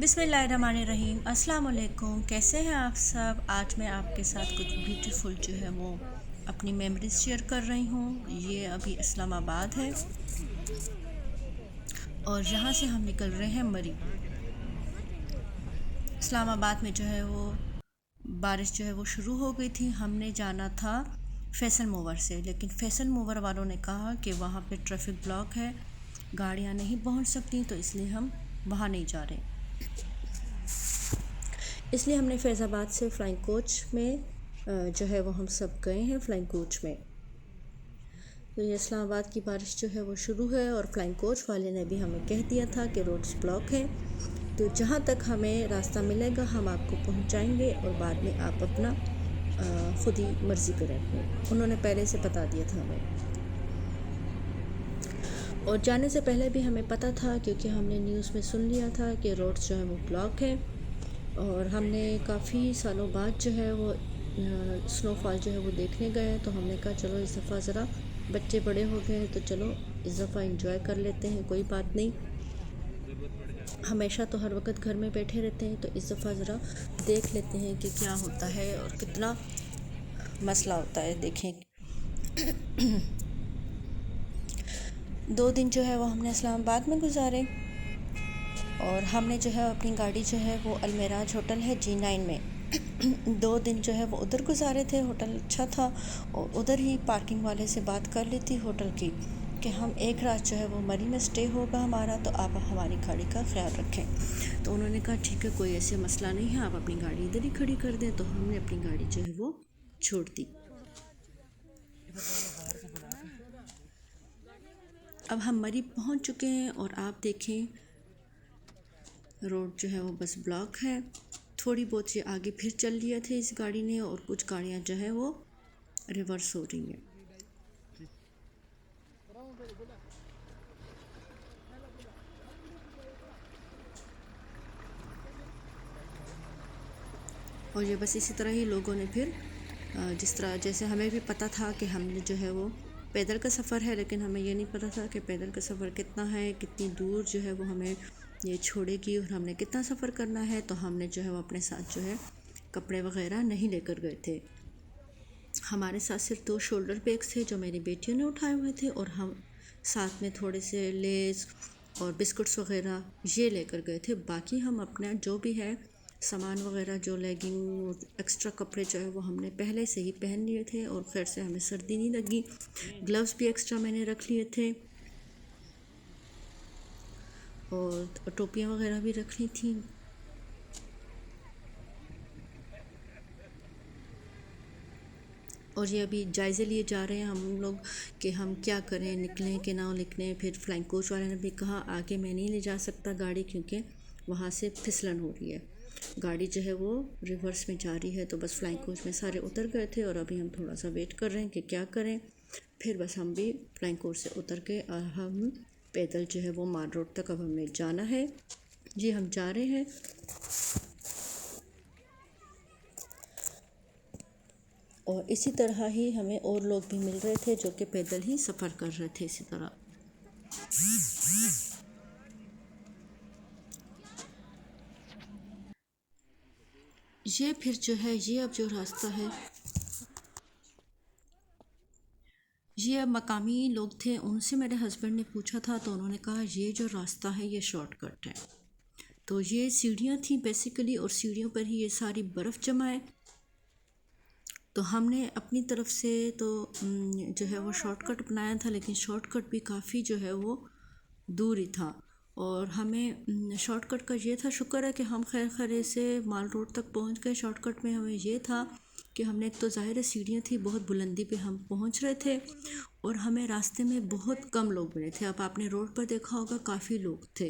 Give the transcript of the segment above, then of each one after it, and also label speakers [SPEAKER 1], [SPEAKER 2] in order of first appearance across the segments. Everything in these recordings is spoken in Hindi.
[SPEAKER 1] बिस्मिल्लाहिर्रहमानिर्रहीम। अस्सलाम वालेकुम। कैसे हैं आप सब? आज मैं आपके साथ कुछ ब्यूटीफुल जो है वो अपनी मेमोरीज शेयर कर रही हूँ। ये अभी इस्लामाबाद है और यहाँ से हम निकल रहे हैं मरी। इस्लामाबाद में जो है वो बारिश जो है वो शुरू हो गई थी। हमने जाना था फैसल मूवर से, लेकिन फैसल मूवर वालों ने कहा कि वहाँ पे ट्रैफिक ब्लॉक है, गाड़ियाँ नहीं पहुँच सकती, तो इसलिए हम वहाँ नहीं जा रहे। इसलिए हमने फैज़ाबाद से फ़्लाइंग कोच में जो है वो हम सब गए हैं फ़्लाइंग कोच में। तो ये इस्लामाबाद की बारिश जो है वो शुरू है और फ़्लाइंग कोच वाले ने भी हमें कह दिया था कि रोड्स ब्लॉक हैं, तो जहाँ तक हमें रास्ता मिलेगा हम आपको पहुँचाएंगे और बाद में आप अपना ख़ुद ही मर्ज़ी करें अपनी। उन्होंने पहले से बता दिया था हमें, और जाने से पहले भी हमें पता था क्योंकि हमने न्यूज़ में सुन लिया था कि रोड्स जो है वो ब्लॉक हैं। और हमने काफ़ी सालों बाद जो है वो स्नोफॉल जो है वो देखने गए, तो हमने कहा चलो इस दफ़ा ज़रा बच्चे बड़े हो गए हैं तो चलो इस दफ़ा एंजॉय कर लेते हैं, कोई बात नहीं। हमेशा तो हर वक्त घर में बैठे रहते हैं, तो इस दफ़ा ज़रा देख लेते हैं कि क्या होता है और कितना मसला होता है। देखें 2 दिन जो है वो हमने इस्लामाबाद में गुजारे और हमने जो है अपनी गाड़ी जो है वो अलमेराज होटल है G9 में 2 दिन जो है वो उधर गुजारे थे। होटल अच्छा था और उधर ही पार्किंग वाले से बात कर ली थी होटल की कि हम एक रात जो है वो मरी में स्टे होगा हमारा, तो आप हमारी गाड़ी का ख्याल रखें। तो उन्होंने कहा ठीक है, कोई ऐसे मसला नहीं है, आप अपनी गाड़ी इधर ही खड़ी कर दें। तो हमने अपनी गाड़ी जो है वो छोड़ दी। अब हम मरी पहुंच चुके हैं और आप देखें रोड जो है वो बस ब्लॉक है। थोड़ी बहुत ये आगे फिर चल लिए थे इस गाड़ी ने और कुछ गाड़ियां जो है वो रिवर्स हो रही हैं। और ये बस इसी तरह ही लोगों ने फिर जिस तरह जैसे हमें भी पता था कि हमने जो है वो पैदल का सफ़र है, लेकिन हमें ये नहीं पता था कि पैदल का सफ़र कितना है, कितनी दूर जो है वो हमें ये छोड़ेगी और हमने कितना सफ़र करना है। तो हमने जो है वो अपने साथ जो है कपड़े वगैरह नहीं लेकर गए थे। हमारे साथ सिर्फ 2 शोल्डर बैग्स थे जो मेरी बेटियों ने उठाए हुए थे, और हम साथ में थोड़े से लेस और बिस्कुट्स वगैरह ये लेकर गए थे। बाकी हम अपना जो भी है सामान वगैरह, जो लेगिंग एक्स्ट्रा कपड़े जो है वो हमने पहले से ही पहन लिए थे, और खैर से हमें सर्दी नहीं लगी। ग्लव्स भी एक्स्ट्रा मैंने रख लिए थे और टोपियाँ वगैरह भी रख ली थी। और ये अभी जायज़े लिए जा रहे हैं हम लोग कि हम क्या करें, निकलें कि ना निकलें। फिर फ्लाइंग कोच वाले ने भी कहा आगे मैं नहीं ले जा सकता गाड़ी, क्योंकि वहाँ से फिसलन हो रही है, गाड़ी जो है वो रिवर्स में जा रही है। तो बस फ्लाइंग कोच में सारे उतर गए थे और अभी हम थोड़ा सा वेट कर रहे हैं कि क्या करें। फिर बस हम भी फ्लाइंग कोच से उतर के और हम पैदल जो है वो माल रोड तक अब हमें जाना है। जी हम जा रहे हैं। और इसी तरह ही हमें और लोग भी मिल रहे थे जो कि पैदल ही सफ़र कर रहे थे इसी तरह। ये फिर जो है ये अब जो रास्ता है, ये अब मकामी लोग थे, उनसे मेरे हस्बैंड ने पूछा था तो उन्होंने कहा ये जो रास्ता है ये शॉर्टकट है। तो ये सीढ़ियाँ थी बेसिकली, और सीढ़ियों पर ही ये सारी बर्फ़ जमा है। तो हमने अपनी तरफ से तो जो है वो शॉर्टकट अपनाया था, लेकिन शॉर्टकट भी काफ़ी जो है वो दूर ही था। और हमें शॉर्टकट का ये था, शुक्र है कि हम खैर खैर से माल रोड तक पहुंच गए। शॉर्टकट में हमें ये था कि हमने एक तो ज़ाहिर है सीढ़ियाँ थी, बहुत बुलंदी पे हम पहुंच रहे थे, और हमें रास्ते में बहुत कम लोग मिले थे। अब आपने रोड पर देखा होगा काफ़ी लोग थे,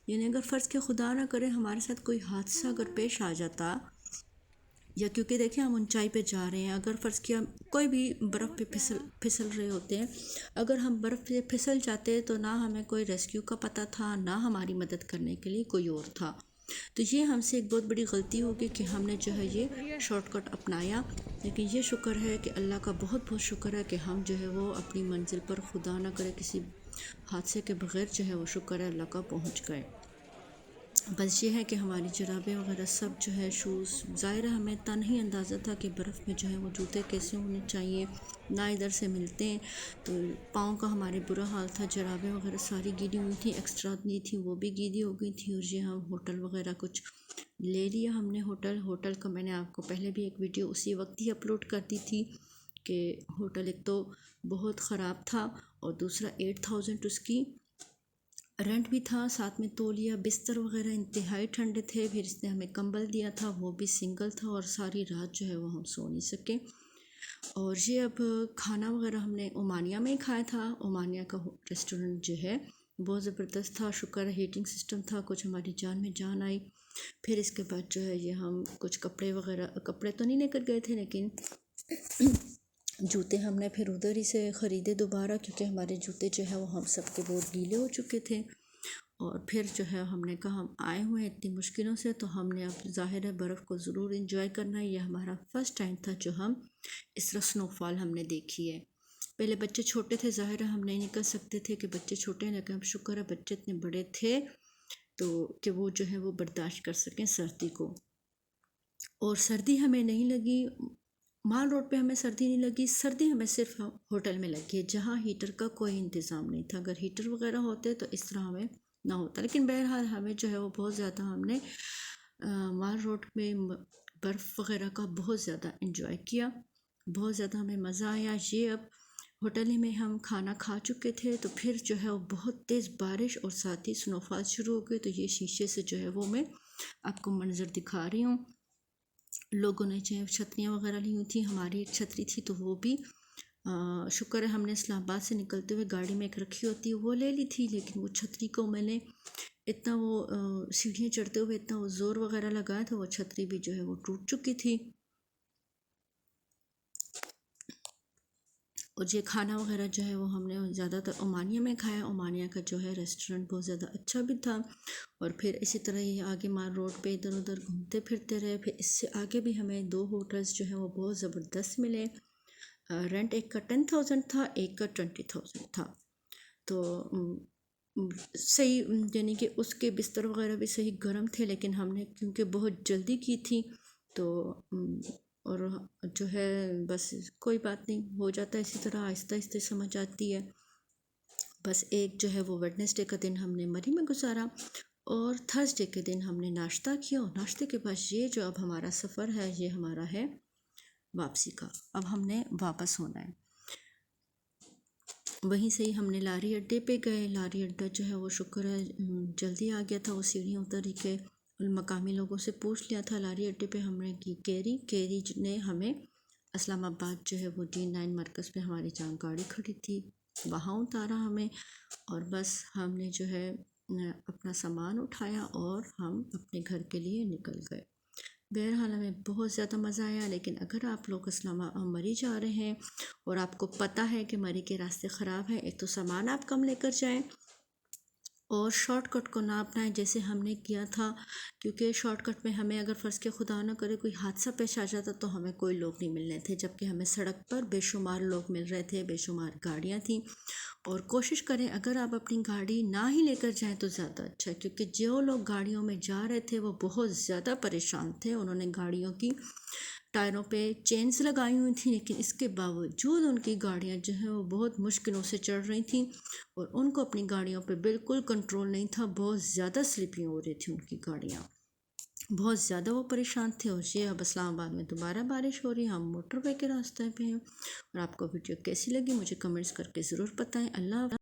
[SPEAKER 1] यानी अगर फ़र्ज़ के खुदा ना करे हमारे साथ कोई हादसा अगर पेश आ जाता, या क्योंकि देखिए हम ऊंचाई पे जा रहे हैं, अगर फ़र्ज़ किया कोई भी बर्फ़ पे फिसल रहे होते हैं, अगर हम बर्फ़ पे फिसल जाते तो ना हमें कोई रेस्क्यू का पता था, ना हमारी मदद करने के लिए कोई और था। तो ये हमसे एक बहुत बड़ी गलती होगी कि हमने जो है ये शॉर्टकट अपनाया। लेकिन ये शुक्र है कि अल्लाह का बहुत बहुत शुक्र है कि हम जो है वो अपनी मंजिल पर खुदा ना करे किसी हादसे के बग़ैर जो है वो शुक्र है अल्लाह का पहुँच गए। बस ये है कि हमारी जुराबें वगैरह सब जो है शूज़, ज़ाहिर है हमें इतना नहीं अंदाज़ा था कि बर्फ़ में जो है वो जूते कैसे होने चाहिए, ना इधर से मिलते हैं। तो पाँव का हमारे बुरा हाल था, जुराबें वगैरह सारी गीली हुई थी, एक्स्ट्रा दी थी वो भी गीली हो गई थी। और ये हम होटल वगैरह कुछ ले लिया हमने। होटल का मैंने आपको पहले भी एक वीडियो उसी वक्त ही अपलोड कर दी थी कि होटल एक तो बहुत ख़राब था और दूसरा 8000 उसकी रेंट भी था, साथ में तौलिया बिस्तर वगैरह इंतहाई ठंडे थे। फिर इसने हमें कंबल दिया था, वो भी सिंगल था और सारी रात जो है वो हम सो नहीं सके। और ये अब खाना वगैरह हमने ओमानिया में ही खाया था। ओमानिया का रेस्टोरेंट जो है बहुत ज़बरदस्त था, शुक्र है हीटिंग सिस्टम था, कुछ हमारी जान में जान आई। फिर इसके बाद जो है ये हम कुछ कपड़े वगैरह, कपड़े तो नहीं लेकर गए थे लेकिन जूते हमने फिर उधर ही से ख़रीदे दोबारा, क्योंकि हमारे जूते जो है वो हम सब के बहुत गीले हो चुके थे। और फिर जो है हमने कहा हम आए हुए हैं इतनी मुश्किलों से, तो हमने अब ज़ाहिर है बर्फ़ को ज़रूर इंजॉय करना है। ये हमारा फ़र्स्ट टाइम था जो हम इस तरह स्नोफॉल हमने देखी है। पहले बच्चे छोटे थे, ज़ाहिर है हम नहीं निकल सकते थे कि बच्चे छोटे हैं, लेकिन अब शुक्र है बच्चे इतने बड़े थे तो कि वो जो है वो बर्दाश्त कर सकें सर्दी को। और सर्दी हमें नहीं लगी, माल रोड पे हमें सर्दी नहीं लगी, सर्दी हमें सिर्फ होटल में लगी है जहाँ हीटर का कोई इंतज़ाम नहीं था। अगर हीटर वगैरह होते तो इस तरह हमें ना होता, लेकिन बहरहाल हमें जो है वो बहुत ज़्यादा हमने माल रोड में बर्फ़ वगैरह का बहुत ज़्यादा इंजॉय किया, बहुत ज़्यादा हमें मज़ा आया। ये अब होटल ही में हम खाना खा चुके थे तो फिर जो है वो बहुत तेज़ बारिश और साथ ही स्नोफॉल शुरू हो गई। तो ये शीशे से जो है वो मैं आपको मंज़र दिखा रही हूँ। लोगों ने जो है छतरियाँ वगैरह ली हुई थी, हमारी एक छतरी थी तो वो भी शुक्र है हमने इस्लामाबाद से निकलते हुए गाड़ी में एक रखी होती है वो ले ली थी। लेकिन वो छतरी को मैंने इतना वो सीढ़ियाँ चढ़ते हुए इतना वो ज़ोर वगैरह लगाया तो वो छतरी भी जो है वो टूट चुकी थी। और ये खाना वगैरह जो है वो हमने ज़्यादातर ओमानिया में खाया। ओमानिया का जो है रेस्टोरेंट बहुत ज़्यादा अच्छा भी था। और फिर इसी तरह ही आगे माल रोड पे इधर उधर घूमते फिरते रहे। फिर इससे आगे भी हमें 2 होटल्स जो हैं वो बहुत ज़बरदस्त मिले। रेंट एक का 10,000 था, एक का 20,000 था। तो सही, यानी कि उसके बिस्तर वगैरह भी सही गर्म थे, लेकिन हमने क्योंकि बहुत जल्दी की थी तो और जो है बस कोई बात नहीं, हो जाता है इसी तरह, आहिस्ता आहिस्ता समझ आती है। बस एक जो है वो वेडनेसडे का दिन हमने मरी में गुजारा और थर्सडे के दिन हमने नाश्ता किया। और नाश्ते के बाद ये जो अब हमारा सफ़र है ये हमारा है वापसी का। अब हमने वापस होना है। वहीं से ही हमने लारी अड्डे पे गए। लारी अड्डा जो है वो शुक्र है जल्दी आ गया था। वो सीढ़ियाँ उतर ही के मकामी लोगों से पूछ लिया था। लारी अड्डे पे हमने की केरी ने हमें इस्लामाबाद जो है वो D9 मरकज़ पे हमारी जहाँ गाड़ी खड़ी थी वहाँ उतारा हमें। और बस हमने जो है अपना सामान उठाया और हम अपने घर के लिए निकल गए। बहरहाल हमें बहुत ज़्यादा मज़ा आया। लेकिन अगर आप लोग मरी जा रहे हैं और आपको पता है कि मरी के रास्ते ख़राब हैं, एक तो सामान आप कम लेकर जाएं और शॉर्टकट को ना अपनाएं जैसे हमने किया था। क्योंकि शॉर्टकट में हमें अगर फ़र्ज़ के खुदा ना करे कोई हादसा पेश आ जाता तो हमें कोई लोग नहीं मिल रहे थे, जबकि हमें सड़क पर बेशुमार लोग मिल रहे थे, बेशुमार गाड़ियाँ थीं। और कोशिश करें अगर आप अपनी गाड़ी ना ही लेकर जाएं तो ज़्यादा अच्छा है, क्योंकि जो लोग गाड़ियों में जा रहे थे वो बहुत ज़्यादा परेशान थे। उन्होंने गाड़ियों की टायरों पे चेन्स लगाई हुई थी, लेकिन इसके बावजूद उनकी गाड़ियाँ जो हैं वो बहुत मुश्किलों से चढ़ रही थीं और उनको अपनी गाड़ियों पे बिल्कुल कंट्रोल नहीं था। बहुत ज़्यादा स्लिपिंग हो रही थी उनकी गाड़ियाँ, बहुत ज़्यादा वो परेशान थे। और ये अब इस्लामाबाद में दोबारा बारिश हो रही है, हम मोटरवे के रास्ते पे हैं। और आपको वीडियो कैसी लगी मुझे कमेंट्स करके ज़रूर बताएं। अल्लाह।